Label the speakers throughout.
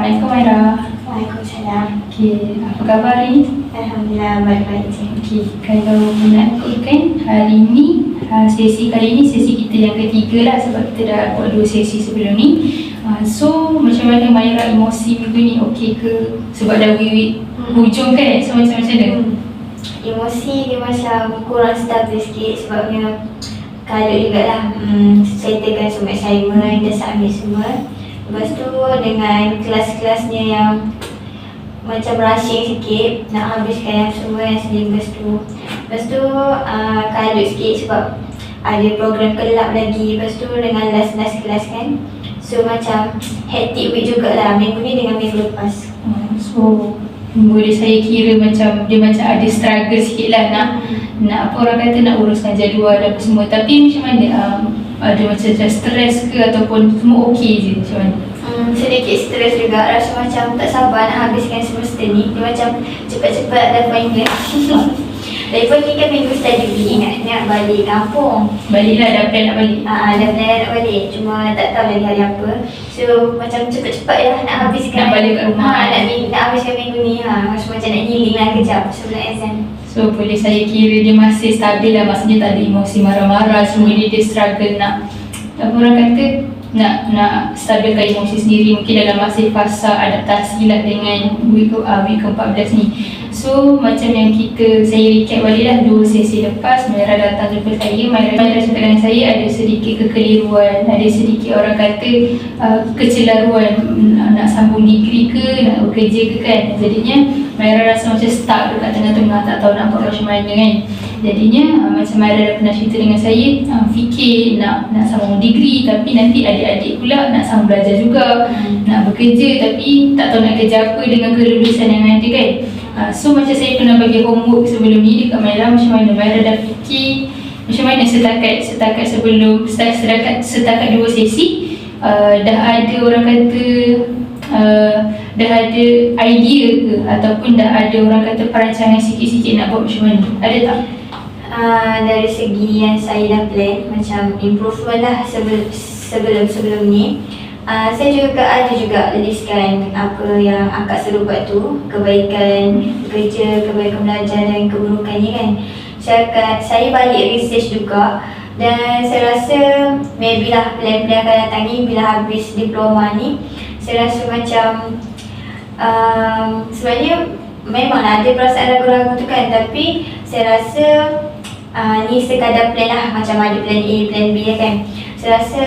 Speaker 1: Assalamualaikum Maira.
Speaker 2: Waalaikumsalam.
Speaker 1: Okey, apa khabar hari ni?
Speaker 2: Alhamdulillah baik-baik je.
Speaker 1: Okey, kalau nak ikutkan hari ni, sesi kali ni sesi kita yang ketiga lah sebab kita dah buat 2 sesi sebelum ni. So macam mana Maira emosi minggu ni, okey ke? Sebab dah hujung kan, so macam mana?
Speaker 2: Emosi dia macam kurang stabil sikit sebabnya kalut jugalah settlekan semua assignment, dah submit semua. Lepas tu dengan kelas-kelasnya yang macam rushing sikit, nak habiskan yang semua yang syllabus tu. Lepas tu kalut sikit sebab ada program kelab lagi. Lepas tu dengan last kelas kan, so macam hectic week jugalah minggu ni dengan minggu lepas.
Speaker 1: So boleh saya kira macam dia macam ada struggle sikit lah nak apa orang kata, nak uruskan jadual dan apa semua. Tapi macam mana, ada macam stres ke ataupun semua okey je macam mana?
Speaker 2: Sedikit stres juga, rasa macam tak sabar nak habiskan semester ni. Dia macam cepat-cepat dah final. Lagipun ni kan minggu study week, ingat balik kampung.
Speaker 1: Baliklah, dah plan nak balik.
Speaker 2: Dah plan nak balik, cuma tak tahu lagi hari apa. So macam cepat-cepat lah nak habiskan.
Speaker 1: Nak balik kat rumah.
Speaker 2: Nak habiskan minggu ni. Macam nak healing lah kejap sebelum exam.
Speaker 1: So boleh saya kira dia masih stabil lah, maksudnya tak ada emosi marah-marah. Semua dia struggle nak, apa orang kata, nak stabilkan emosi sendiri. Mungkin dalam masih fasa adaptasi lah dengan week ke-14 ni. So macam yang saya recap balik lah 2 sesi lepas, Maira datang jumpa saya. Maira cakap dengan saya ada sedikit kekeliruan, ada sedikit orang kata kecelaruan nak sambung degree ke, nak bekerja ke kan. Jadinya Maira rasa macam stuck dekat tengah-tengah, tak tahu nak buat macam mana kan. Jadinya macam Maira dah pernah cerita dengan saya, fikir nak sambung degree tapi nanti adik-adik pula nak sambung belajar juga, nak bekerja tapi tak tahu nak kerja apa dengan kelulusan yang ada kan. So macam saya pernah bagi homework sebelum ni dekat Maira, macam mana Maira dah fikir macam mana setakat sebelum setakat 2 sesi, dah ada orang kata dah ada idea ke ataupun dah ada orang kata perancangan sikit-sikit nak buat macam mana, ada tak?
Speaker 2: Dari segi yang saya dah plan, macam improvement lah sebelum ni. Saya juga ada listkan apa yang akak suruh buat tu, kebaikan kerja, kebaikan belajar dan keburukannya kan. Saya balik research juga dan saya rasa maybe lah plan-plan akan datang ni bila habis diploma ni, saya rasa macam sebenarnya memanglah ada perasaan ragu-ragu tu kan, tapi saya rasa ni sekadar plan lah, macam ada plan A, plan B kan. Saya rasa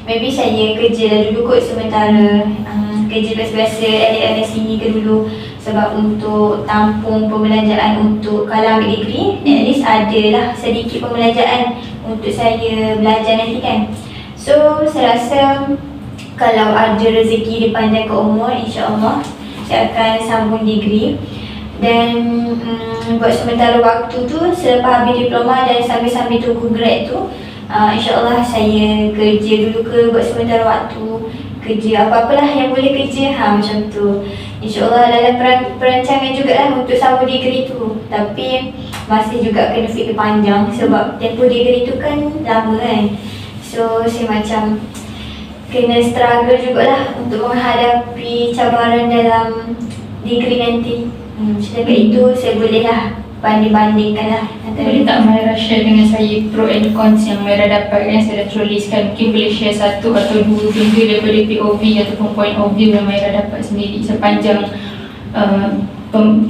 Speaker 2: maybe saya kerja dulu kot sementara, kerja biasa-biasa ada sini ke dulu, sebab untuk tampung pembelanjaan untuk kalau ambil degree, at least ada lah sedikit pembelanjaan untuk saya belajar nanti kan. So saya rasa kalau ada rezeki dipanjangkan umur, insyaAllah saya akan sambung degree. Dan buat sementara waktu tu, selepas habis diploma dan sambil-sambil tunggu grad tu, insyaAllah saya kerja dulu ke buat sementara waktu, kerja apa-apalah yang boleh kerja, macam tu. InsyaAllah dalam perancangan jugalah untuk sambung degree tu. Tapi masih juga kena fikir panjang sebab tempoh degree tu kan lama kan. So saya macam kena struggle jugalah untuk menghadapi cabaran dalam degree nanti. Setakat itu saya bolehlah banding-bandingkan lah.
Speaker 1: Boleh tak Maira share dengan saya pro and cons yang Maira dapat kan? Saya dah tuliskan, mungkin boleh share 1 atau 2 benda daripada POV ataupun point of view yang Maira dapat sendiri sepanjang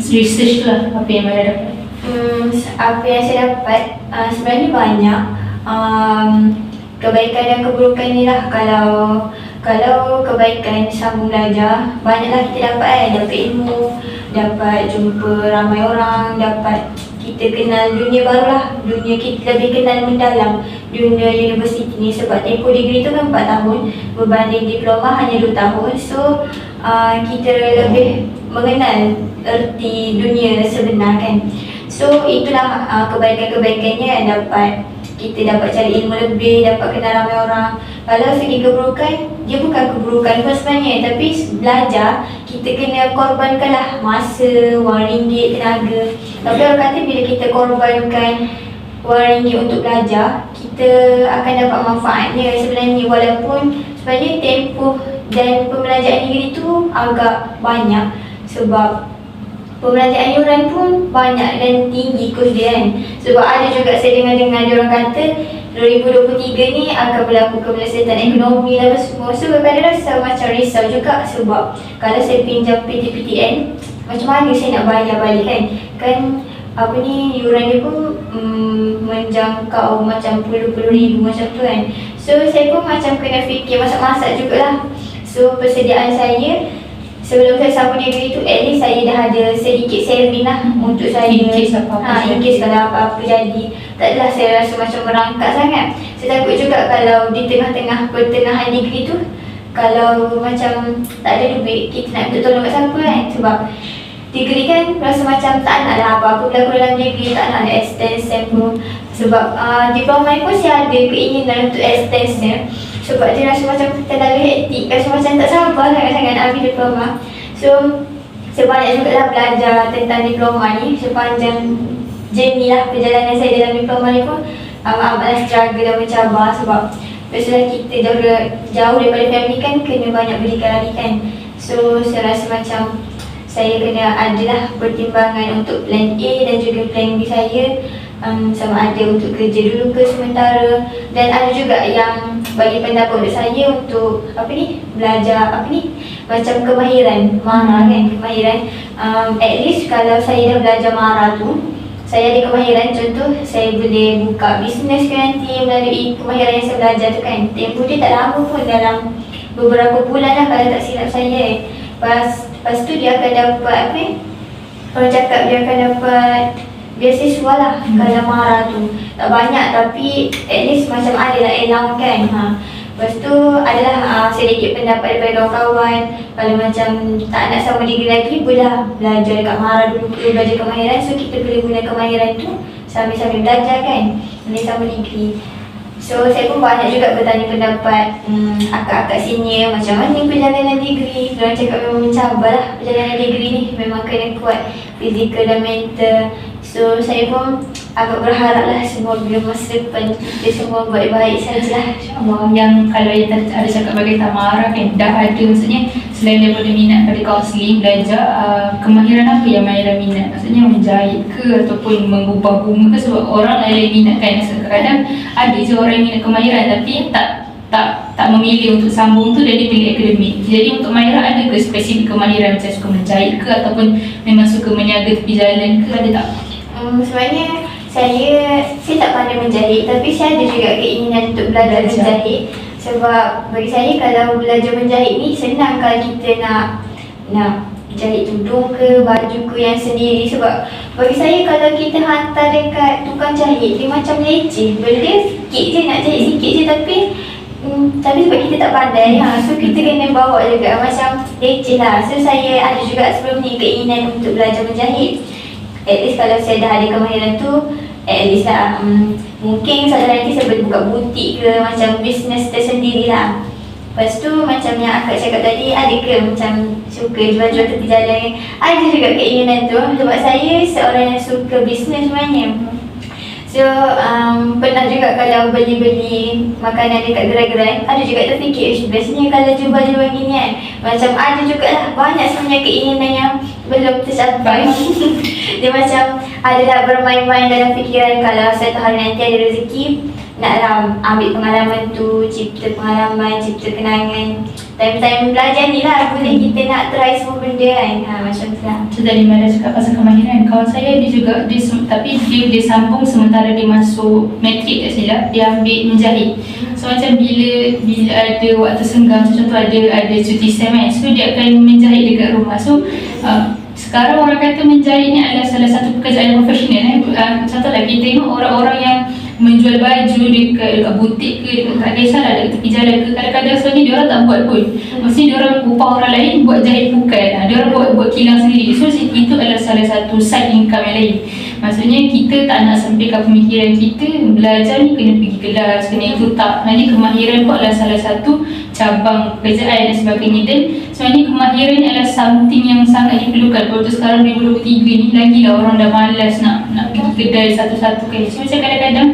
Speaker 1: research lah, apa yang Maira dapat.
Speaker 2: Apa yang saya dapat sebenarnya banyak kebaikan dan keburukan ni lah. Kalau kebaikan sambung belajar, banyaklah kita dapat dapat ilmu, dapat jumpa ramai orang, dapat kita kenal dunia baru lah, dunia kita lebih kenal mendalam dunia universiti ni. Sebab tempoh degree tu kan 4 tahun berbanding diploma hanya 2 tahun. So kita lebih mengenal erti dunia sebenar kan. So itulah kebaikan-kebaikannya, kita dapat cari ilmu lebih, dapat kenal ramai orang. Kalau segi keburukan, dia bukan keburukan pun sebenarnya, tapi belajar kita kena korbankanlah masa, wang ringgit, tenaga. Tapi orang kata bila kita korbankan wang ringgit untuk belajar, kita akan dapat manfaatnya sebenarnya. Walaupun sebenarnya tempoh Dan pembelanjaan negeri tu agak banyak sebab pembelanjaan yuran pun banyak dan tinggi kos dia kan. Sebab ada juga saya dengar dia orang kata 2023 ni akan berlaku kemelesatan ekonomi dan apa semua. So kadang rasa macam risau juga sebab kalau saya pinjam PTPTN, macam mana saya nak bayar balik kan. Kan apa ni, yuran dia pun menjangkau macam puluh-puluh ribu macam tu kan. So saya pun macam kena fikir masak-masak jugalah. So persediaan saya sebelum saya sambung degree tu, at least saya dah ada sedikit saving lah untuk saya.
Speaker 1: In case apa-apa
Speaker 2: in case kalau apa-apa jadi. Tak adalah saya rasa macam merangkak sangat. Saya takut juga kalau di tengah-tengah pertengahan degree tu, kalau macam tak ada duit, kita nak minta tolong kat siapa kan. Sebab degree kan rasa macam tak nak lah apa-apa berlaku dalam degree, tak nak extend SEM pun. Sebab diploma ni pun saya ada keinginan untuk extend SEM. Sebab dia rasa macam terlalu hektik, rasa macam tak sabar sangat-sangat nak ambil diploma. So, saya banyak juga lah belajar tentang diploma ni sepanjang journey lah perjalanan saya dalam diploma ni pun. Amatlah struggle dan mencabar sebab biasalah kita jauh daripada family kan, kena banyak berikan lagi kan. So, saya rasa macam saya kena adalah pertimbangan untuk plan A dan juga plan B saya. Sama ada untuk kerja dulu ke sementara, dan ada juga yang bagi pendapat untuk saya untuk apa ni, belajar apa ni, macam kemahiran marah kan, kemahiran at least kalau saya dah belajar marah tu, saya ada kemahiran. Contoh, saya boleh buka bisnes ke nanti melalui kemahiran yang saya belajar tu kan. Tempoh dia tak lama pun, dalam beberapa bulan lah kalau tak silap saya. Lepas tu dia akan dapat apa ni, orang cakap dia akan dapat beasiswa lah kalau marah tu. Tak banyak tapi at least macam ada lah allowance kan. Lepas tu adalah sedikit pendapat daripada kawan-kawan, kalau macam tak nak sama degree lagi, boleh belajar dekat Mahara dulu, belajar kemahiran. So kita boleh guna kemahiran tu sambil-sambil belajar kan, boleh sama degree. So saya pun banyak juga bertanya pendapat akak-akak senior, macam mana perjalanan degree. Diorang cakap memang mencabar lah perjalanan degree ni, memang kena kuat fizikal dan mental. So saya pun agak berharap lah semoga masa depan kita semua baik-baik sajalah.
Speaker 1: InsyaAllah. Yang kalau yang tadi ada cakap bagi Tamara kan, dah ada maksudnya selain daripada minat pada kaunseling, belajar kemahiran apa yang Maira minat, maksudnya menjahit ke ataupun mengubah bunga ke. Sebab orang lain minat kan, kadang-kadang ada je orang yang minat kemahiran tapi tak memilih untuk sambung tu, jadi pilih akademik. Jadi untuk Maira ada ke spesifik kemahiran, macam suka menjahit ke ataupun memang suka menyaga tepi jalan ke, ada tak?
Speaker 2: Sebenarnya saya tak pandai menjahit, tapi saya ada juga keinginan untuk belajar menjahit. Sebab bagi saya kalau belajar menjahit ni senang kalau kita nak jahit tudung ke baju ke yang sendiri. Sebab bagi saya kalau kita hantar dekat tukang jahit, dia macam leceh. Benda sikit je, nak jahit sikit je tapi sebab kita tak pandai, so kita kena bawa juga macam leceh lah. So saya ada juga sebelum ni keinginan untuk belajar menjahit. At least kalau saya dah ada kemahiran tu, at least lah mungkin suatu nanti saya boleh buka butik ke, macam bisnes tersendiri lah. Lepas tu macam yang akak cakap tadi, ada ke macam suka jual-jual tepi jalan? Ada juga keinginan tu sebab saya seorang yang suka bisnes sebenarnya. So pernah juga kalau beli-beli makanan dekat gerai-gerai, ada juga terfikir biasanya kalau jual-jual gini kan, macam ada jugalah banyak sebenarnya keinginan yang belum tercapai. Dia macam adalah bermain-main dalam fikiran, kalau satu hari nanti ada rezeki, naklah ambil pengalaman tu, cipta pengalaman, cipta kenangan. Time-time belajar ni lah boleh kita nak try semua benda kan, macam tu lah.
Speaker 1: So dari mana cakap pasal kemahiran, kawan saya dia juga tapi dia sambung sementara dia masuk matrik tak silap, dia ambil menjahit. So macam bila ada waktu senggang, contoh ada cuti SEM kan, so dia akan menjahit dekat rumah. So sekarang orang kata menjahit ni adalah salah satu pekerjaan profesional. Contohlah kita tengok orang-orang yang menjual baju dekat butik ke, tak kisahlah dekat tepi jalan ke, kadang-kadang sebenarnya diorang tak buat pun. Maksudnya diorang upah orang lain buat jahit bukan, diorang buat kilang sendiri. So itu adalah salah satu side income yang lain. Maksudnya kita tak nak sampaikan pemikiran kita belajar ni kena pergi kelas, kena itu tak. Nanti kemahiran pun adalah salah satu cabang pekerjaan dan sebagainya. Dan sebenarnya kemahiran ni adalah something yang sangat diperlukan. Waktu sekarang 2023 ni lagilah orang dah malas nak pergi kedai satu-satu kan. So macam kadang-kadang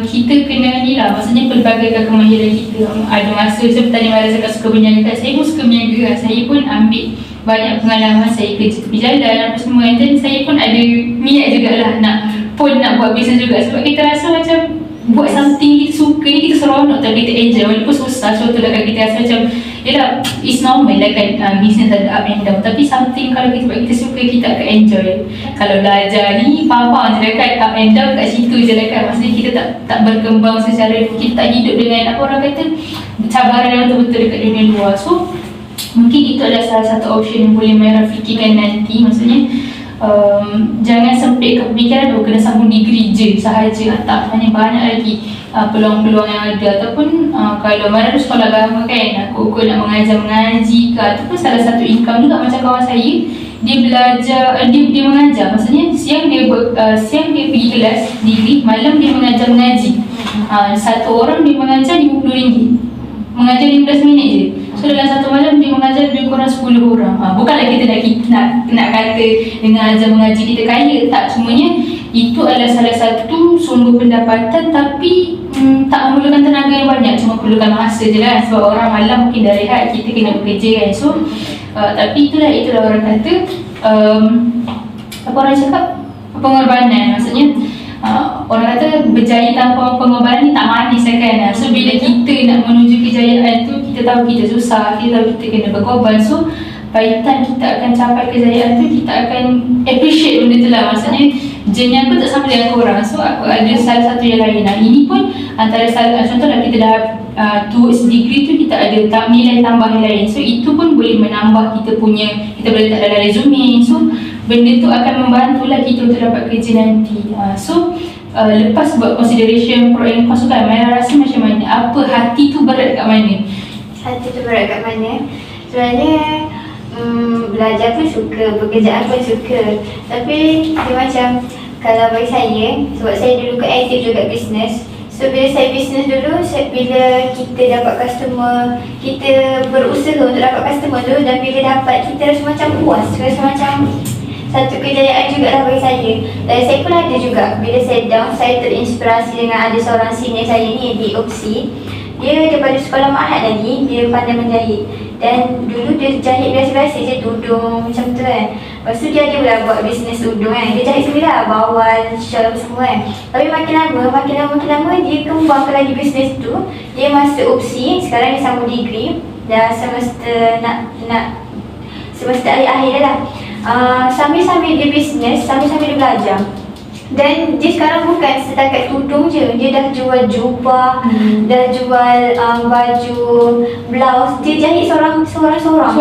Speaker 1: kita kena ni lah, maksudnya pelbagaikan kemahiran kita. Ada masa seperti tadi Mara cakap suka berniaga, saya pun suka berniaga. Saya pun ambil banyak pengalaman, saya kerja tepi jalan apa semua, dan saya pun ada minat jugalah nak buat bisnes juga, sebab kita rasa macam buat something kita suka ni kita seronok tapi kita enjoy walaupun susah. Contohlah kalau kita rasa macam yelah, it's normal lah kan, business ada up and down, tapi something kalau kita buat kita suka, kita akan enjoy. Kalau belajar ni faham je dekat up and down kat situ je dekat, maksudnya kita tak berkembang secara, kita tak hidup dengan apa orang kata cabaran yang betul-betul dekat dunia luar. So mungkin itu adalah salah satu option yang boleh Mara fikirkan nanti, maksudnya jangan sempit ke pemikiran kena sambung degree je sahaja, tak, hanya banyak lagi peluang-peluang yang ada. Ataupun kalau Mara tu sekolah agama kan, aku nak mengajar mengaji ke, ataupun salah satu income juga macam kawan saya, dia belajar, dia mengajar, maksudnya siang dia pergi kelas degree, malam dia mengajar mengaji. Satu orang dia mengajar RM50, mengajar 15 minit je. So dalam satu malam dia mengajar lebih kurang 10 orang. Bukanlah kita nak kata dengan ajar mengaji kita kaya, tak, semuanya itu adalah salah satu sumber pendapatan, tapi tak memerlukan tenaga yang banyak, cuma perlukan masa je lah, sebab orang malam mungkin dah rehat, kita kena bekerja kan. So tapi itulah orang kata apa orang cakap, pengorbanan, maksudnya orang kata berjaya tanpa pengorbanan ni tak manis kan. So bila kita nak menuju kejayaan tu, kita tahu kita susah, kita tahu kita kena berkorban. So by time kita akan capai kejayaan tu, kita akan appreciate benda tu lah. Maksudnya journey aku tak sama dengan korang, so aku ada salah satu yang lain. Ini pun antara contohlah kita dah towards degree tu, kita ada nilai tambah yang lain. So itu pun boleh menambah kita punya, kita boleh letak dalam resume. So benda tu akan membantulah kita untuk dapat kerja nanti. So lepas buat consideration pro and cons kan, Mara rasa macam mana? Apa hati tu berat kat mana?
Speaker 2: Hati tu berat kat mana? Sebenarnya belajar pun suka, pekerjaan pun suka, tapi dia macam, kalau bagi saya, sebab saya dulu aktif juga bisnes. So bila saya bisnes dulu, bila kita dapat customer, kita berusaha untuk dapat customer tu, dan bila dapat, kita rasa macam puas, rasa macam satu kejayaan juga lah bagi saya. Dan saya pun ada juga, bila saya down, saya terinspirasi dengan ada seorang senior saya ni di Opsi. Dia daripada sekolah mahal lagi, dia pandai menjahit. Dan dulu dia jahit biasa-biasa je, tudung macam tu kan. Lepas tu dia ada pula buat bisnes tudung kan. Dia jahit sendiri lah, bawal, shawl semua kan. Tapi makin lama dia kembangkan lagi bisnes tu. Dia masuk Opsi, sekarang dia sambung degree. Dah semester semester akhir-akhir dah lah. Sambil-sambil dia bisnes, sambil-sambil dia belajar. Dan dia sekarang bukan setakat tudung je, dia dah jual jubah, dah jual baju, blouse. Dia jahit seorang-seorang.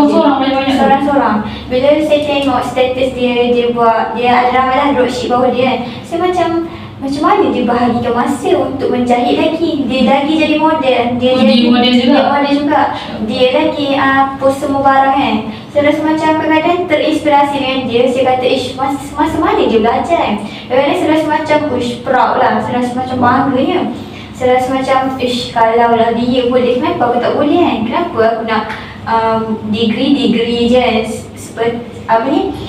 Speaker 2: Bila saya tengok status dia ada ramai lah dropship bawah dia kan. Saya macam mana dia bahagikan masa untuk menjahit lagi. Dia lagi jadi model. Dia model juga. Dia lagi post semua barang kan. Saya rasa macam kadang-kadang terinspirasi dengan dia. Saya kata, masa mana dia belajar kan. Kadang-kadang saya rasa macam proud lah. Saya rasa macam bangganya. Saya rasa macam kalau lah dia boleh, kenapa aku tak boleh kan. Kenapa aku nak degree je kan.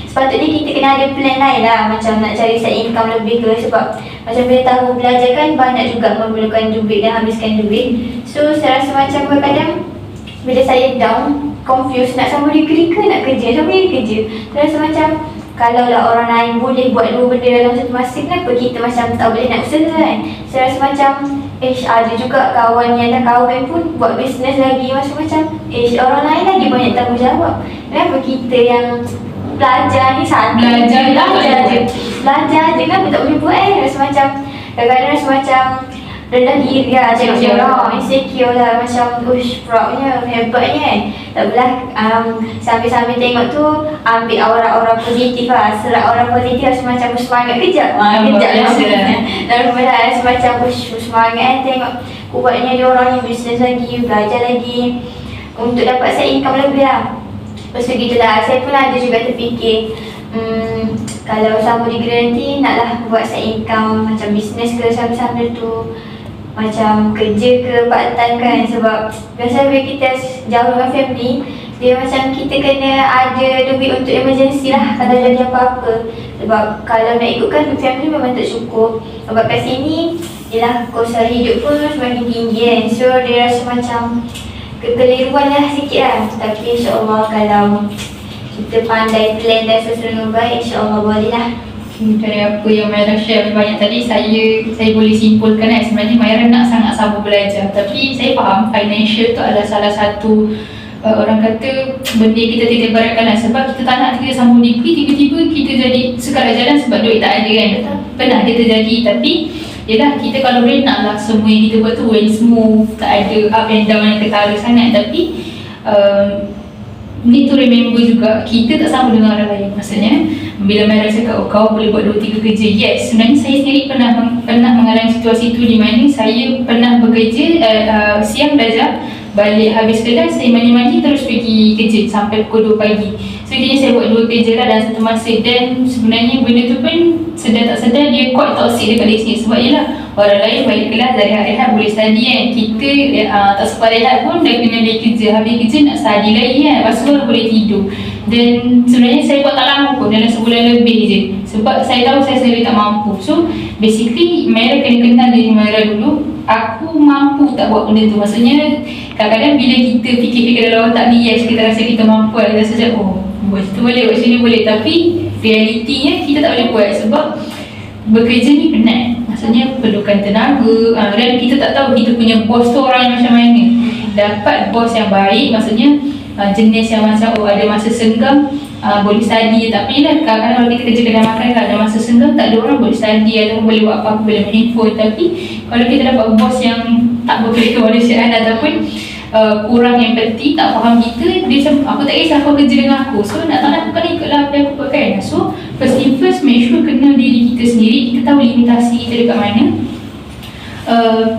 Speaker 2: Sepatutnya kita kena ada plan lain lah. Macam nak cari side income lebih ke. Sebab macam bila tahu belajar kan, banyak juga memerlukan duit dan habiskan duit. So saya rasa macam kadang-kadang bila saya down, confused, nak sambung degree ke nak kerja, saya rasa macam kalau lah orang lain boleh buat dua benda dalam satu masa, kenapa kita macam tak boleh nak usaha kan. Saya rasa macam ada juga kawan yang dah kahwin pun buat bisnes lagi. Macam orang lain lagi banyak tanggungjawab. Kenapa kita yang belajar ni belajar je kan, tak boleh buat rasa macam kadang-kadang rasa macam rendah diri lah, tengok orang insecure lah, macam proudnya, hebatnya kan. Tak apalah, sambil-sambil tengok tu ambil aura-aura positif lah, serak aura positif, rasa macam semangat kejap dan rasa macam semangat kan, tengok kuatnya dia orang yang bisnes lagi, belajar lagi untuk dapat side income lebih lah. Lepas tu gitulah, saya pun ada juga terfikir kalau sambung degree nanti naklah buat side income macam bisnes ke sambil-sambil tu, macam kerja ke part time kan. Sebab biasa bila kita jauh dengan family, dia macam kita kena ada duit untuk emergency lah kalau jadi apa-apa. Sebab kalau nak ikutkan family memang tak cukup. Sebab kat sini Yelah, kos hidup pun semakin tinggi kan. So dia rasa macam kekeliruan lah sikit lah. Tapi insyaAllah kalau kita pandai plan dan susun dengan baik, insyaAllah boleh lah.
Speaker 1: Dari apa yang Maira share banyak tadi, saya boleh simpulkan sebenarnya Maira nak sangat sabar belajar. Tapi saya faham financial tu adalah salah satu orang kata benda yang kita tidak beratkan lah. Sebab kita tak nak kita sambung degree, tiba-tiba kita jadi sekarat jalan sebab duit tak ada kan. Pernah dia terjadi. Tapi yelah, kita kalau boleh naklah semua yang kita buat tu well smooth, tak ada up and down yang ketara sangat. Tapi need to remember juga, kita tak sama dengan orang lain. Maksudnya bila Maira cakap, oh kau boleh buat 2-3 kerja, yes, sebenarnya saya sendiri pernah mengalami situasi tu, di mana saya pernah bekerja siang belajar, balik habis kelas saya mandi-mandi terus pergi kerja sampai pukul 2 pagi. So kini saya buat 2 kerja lah dalam satu masa, dan sebenarnya benda tu pun sedar tak sedar dia quite toxic dekat diri sendiri. Sebab yelah, orang lain balik kelas dari rehat boleh study kan, kita tak sempat rehat pun dah kena balik kerja, habis kerja nak study lagi kan, lepas tu baru boleh tidur. Dan sebenarnya saya buat tak lama pun, dalam sebulan lebih je, sebab saya tahu saya sendiri tak mampu. So basically Maira kena kenal diri Maira dulu, aku mampu tak buat benda tu. Maksudnya kadang-kadang bila kita fikir-fikir dalam otak ni, yes, kita rasa kita mampu, kita rasa macam oh buat situ boleh, buat sini boleh. Tapi realitinya kita tak boleh buat sebab bekerja ni penat. Maksudnya perlukan tenaga, dan kita tak tahu kita punya bos tu orang yang macam mana. Dapat bos yang baik, maksudnya jenis yang macam oh ada masa senggang, boleh study. Tapi lah kadang-kadang kalau kita kerja kedai makan, kalau ada masa senggang tak ada orang, boleh study atau boleh buat apa-apa, boleh main handphone. Tapi kalau kita dapat bos yang tak berbeza kemanusiaan ataupun kurang empathy, tak faham kita, dia macam aku tak kisah kau kerja dengan aku, so nak tak nak aku kan ikutlah apa yang aku buat kan. So first thing first, make sure kenal diri kita sendiri, kita tahu limitasi kita dekat mana.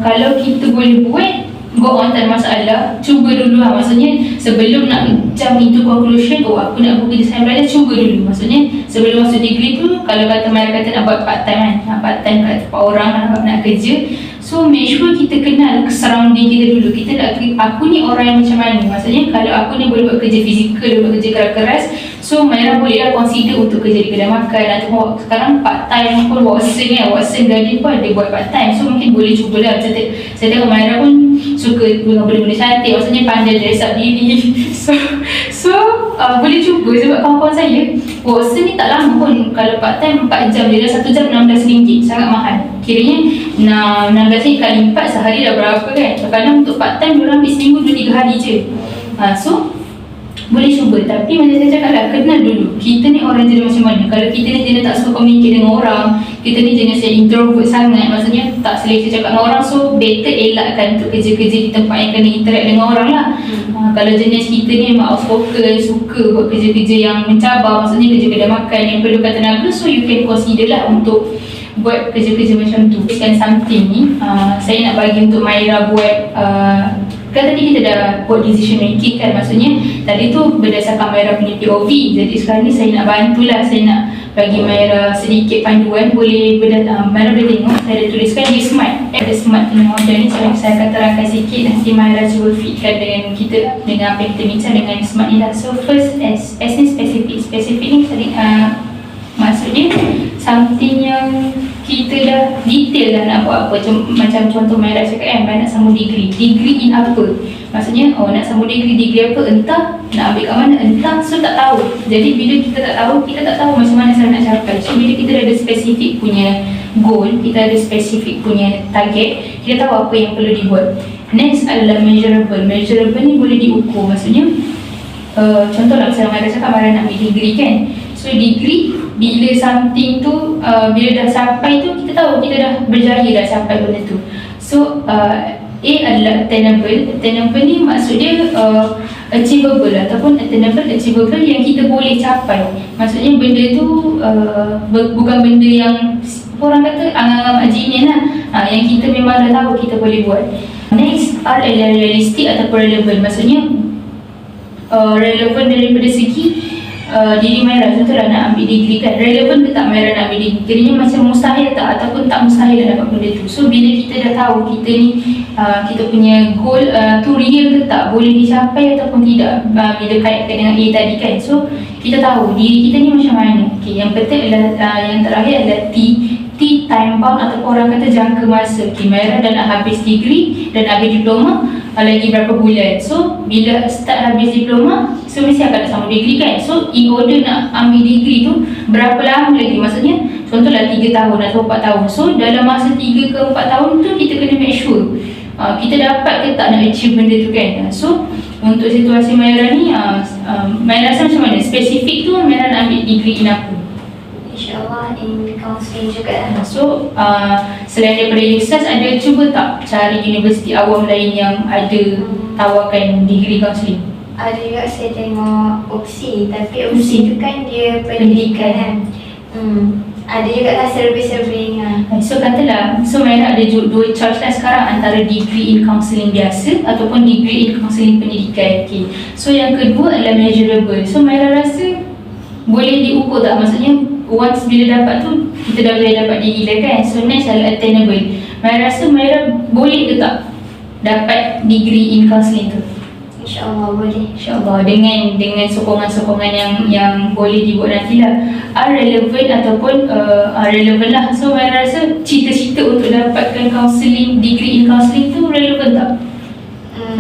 Speaker 1: Kalau kita boleh buat, go on, tak ada masalah, cuba dulu lah. Maksudnya sebelum nak jump into conclusion, oh aku nak bekerja saya belajar, cuba dulu. Maksudnya sebelum masuk degree tu, kalau kata Maira kata nak buat part time kan, nak part time kat tempat orang, nak kerja, so make sure kita kenal surrounding kita dulu. Kita nak, aku ni orang yang macam mana. Maksudnya kalau aku ni boleh buat kerja fizikal, buat kerja keras-keras, so Maira bolehlah consider untuk kerja di kedai makan, atau sekarang part time pun Watson kan, Watson Garden pun ada buat part time. So mungkin boleh cubalah. Saya tengok Maira pun suka benda-benda cantik, maksudnya pandai dress up diri. So boleh cuba. Sebab kawan-kawan saya Watson ni tak lama pun, kalau part time 4 jam je, dah 1 jam RM16, sangat mahal. Kiranya 16 kali 4 sehari dah berapa kan. Kadang untuk part time diorang ambil seminggu 2-3 hari je. So boleh cuba. Tapi macam saya cakap lah, kenal dulu kita ni orang jenis macam mana. Kalau kita ni jenis tak suka communicate dengan orang, kita ni jenis yang introvert sangat, maksudnya tak selesa cakap dengan orang, so better elakkan untuk kerja-kerja di tempat yang kena interact dengan orang lah. Kalau jenis kita ni memang outspoken, suka buat kerja-kerja yang mencabar, maksudnya kerja kedai makan yang perlukan tenaga, so you can consider lah untuk buat kerja-kerja macam tu. Kan something ni saya nak bagi untuk Maira buat, kan tadi kita dah buat decision making kan, maksudnya tadi tu berdasarkan Maira punya POV. Jadi sekarang ni saya nak bantulah, saya nak bagi Maira sedikit panduan. Boleh Maira boleh tengok, saya ada tuliskan di smart, ada smart punya model ni. Saya akan terangkan sikit, nanti Maira cuba fitkan dengan kita, dengan apa yang kita bincang dengan smart ni lah. So first, S ni spesifik ni tadi maksudnya something yang kita dah detail dah nak buat apa. Macam contoh Maira cakap kan, Maira nak sambung degree in apa. Maksudnya nak sambung degree apa, entah nak ambil kat mana, entah, so tak tahu. Jadi bila kita tak tahu macam mana cara nak capai. So bila kita dah ada spesifik punya goal, kita ada spesifik punya target, kita tahu apa yang perlu dibuat. Next adalah measurable ni boleh diukur. Maksudnya contoh lah, misalnya Maira cakap Maira nak ambil degree kan. So degree, bila something tu bila dah sampai tu, kita tahu kita dah berjaya dah sampai benda tu. So A adalah attainable ni maksud dia achievable ataupun achievable yang kita boleh capai. Maksudnya benda tu bukan benda yang orang kata angan-angan majinin lah, yang kita memang dah tahu kita boleh buat. Next, R adalah realistic ataupun relevant. Maksudnya relevan daripada segi diri Maira. Contohlah nak ambil degree kan, relevan ke tak Maira nak ambil degree, kiranya macam mustahil tak ataupun tak mustahil nak dapat benda tu. So bila kita dah tahu kita ni kita punya goal tu real ke tak, boleh dicapai ataupun tidak, bila kaitkan dengan A tadi kan. So kita tahu diri kita ni macam mana. Okay, yang penting adalah yang terakhir adalah T seperti time bound ataupun orang kata jangka masa. Okay, Maira dah nak habis degree dan habis diploma lagi berapa bulan. So bila start habis diploma, so mesti akan nak sambung degree kan. So in order nak ambil degree tu berapa lama lagi, maksudnya contohlah 3 tahun atau 4 tahun. So dalam masa 3 ke 4 tahun tu kita kena make sure kita dapat ke tak nak achieve benda tu kan. So untuk situasi Maira ni, Maira rasa macam mana? Spesifik tu Maira nak ambil degree in apa?
Speaker 2: InsyaAllah in counselling juga.
Speaker 1: So selain daripada USAS, ada cuba tak cari universiti awam lain yang ada tawarkan degree counselling?
Speaker 2: Ada juga saya tengok opsi, tapi opsi tu kan dia pendidikan kan. Ada juga lah survey-survey.
Speaker 1: So katalah, so Maira ada dua choice lah sekarang, antara degree in counselling biasa ataupun degree in counselling pendidikan. Okay. So yang kedua adalah measurable. So Maira rasa boleh diukur tak? Maksudnya once bila dapat tu kita dah boleh dapat degree dah kan. So next adalah attainable. Maira rasa Maira boleh ke tak dapat degree in counselling tu?
Speaker 2: InsyaAllah boleh.
Speaker 1: InsyaAllah dengan sokongan-sokongan yang boleh dibuat nantilah. Relevan ataupun relevan lah. So Maira rasa cita-cita untuk dapatkan counselling, degree in counselling tu relevan tak?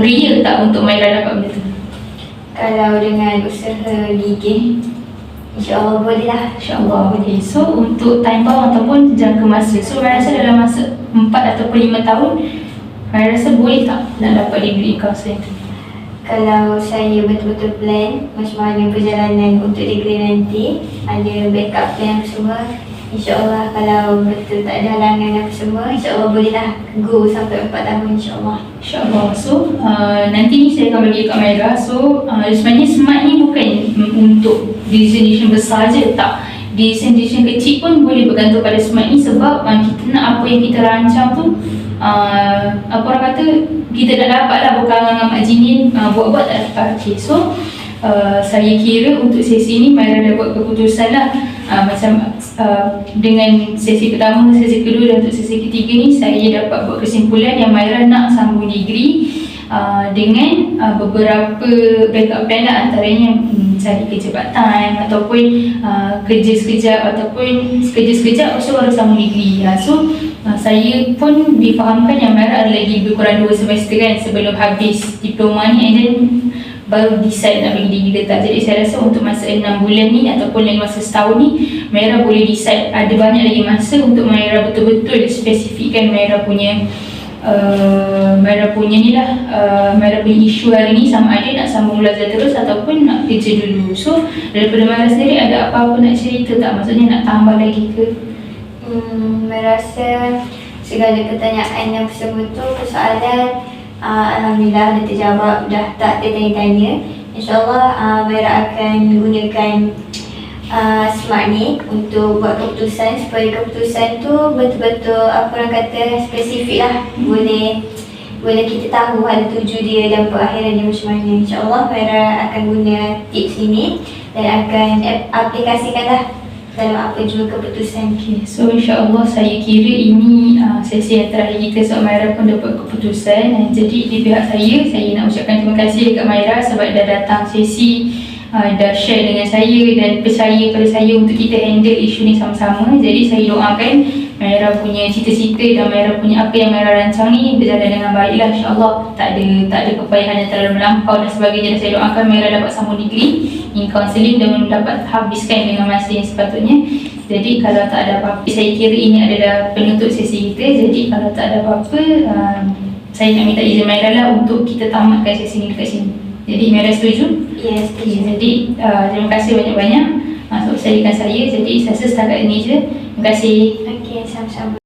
Speaker 1: Real tak untuk Maira dapat benda tu?
Speaker 2: Kalau dengan usaha gigih, InsyaAllah boleh lah.
Speaker 1: InsyaAllah boleh. So untuk time bound ataupun jangka masa, so Maira rasa dalam masa 4 ataupun 5 tahun Maira rasa boleh tak nak dapat degree in counselling tu?
Speaker 2: Kalau saya betul-betul plan macam mana perjalanan untuk degree nanti, ada backup plan apa semua, InsyaAllah kalau betul tak ada halangan apa semua, InsyaAllah bolehlah go sampai 4 tahun InsyaAllah.
Speaker 1: InsyaAllah. So nanti ni saya akan bagi kat Maira. So sebenarnya SMART ni bukan untuk decision besar je, tak. Decision kecil pun boleh bergantung pada SMART ni, sebab kita nak apa yang kita rancang tu apa orang kata kita dah dapat lah, bukan dengan Mak Jinin buat-buat tak dapat. Okay. So saya kira untuk sesi ni Maira dah buat keputusan lah, macam dengan sesi pertama, sesi kedua dan untuk sesi ketiga ni saya dapat buat kesimpulan yang Maira nak sambung degree dengan beberapa backup plan lah, antaranya cari kerja part time ataupun kerja sekejap ataupun sekejap so baru sambung degree. So saya pun difahamkan yang Maira ada lagi lebih kurang 2 semester kan sebelum habis diploma ni, and then baru decide nak bagi degree letak. Jadi saya rasa untuk masa 6 bulan ni ataupun lagi masa setahun ni, Maira boleh decide. Ada banyak lagi masa untuk Maira betul-betul spesifikkan Maira punya Maira punya ni lah, Maira punya isu hari ni, sama ada nak sambung belajar terus ataupun nak kerja dulu. So daripada Maira sendiri ada apa-apa nak cerita tak? Maksudnya nak tambah lagi ke?
Speaker 2: Maira rasa segala pertanyaan yang semua tu persoalan Alhamdulillah dah terjawab, dah tak tertanya-tanya. InsyaAllah Maira akan gunakan SMART ni untuk buat keputusan, supaya keputusan tu betul-betul apa orang kata spesifik lah, boleh kita tahu hal tuju dia dan perakhiran dia macam mana. InsyaAllah Maira akan guna tips ini dan akan aplikasikan lah dalam apa jua keputusan.
Speaker 1: Okay. So insyaAllah saya kira ini sesi yang terakhir kita, sebab Maira pun dapat keputusan. Jadi di pihak saya nak ucapkan terima kasih dekat Maira sebab dah datang sesi, dah share dengan saya dan percaya pada saya untuk kita handle isu ni sama-sama. Jadi saya doakan Maira punya cita-cita dan Maira punya apa yang Maira rancang ni berjalan dengan baiklah, insyaAllah. Tak ada kepayahan yang terlalu melampau dan sebagainya. Dan saya doakan Maira dapat sambung degree in counselling dan dapat habiskan dengan masa yang sepatutnya. Jadi kalau tak ada apa-apa, saya kira ini adalah penutup sesi kita. Jadi kalau tak ada apa-apa, saya nak minta izin Maira lah untuk kita tamatkan sesi ni dekat sini. Jadi Maira setuju?
Speaker 2: Yes, setuju.
Speaker 1: Jadi terima kasih banyak-banyak untuk sharingkan saya. Jadi saya rasa setakat ini je. Terima kasih.
Speaker 2: Okey, sama-sama.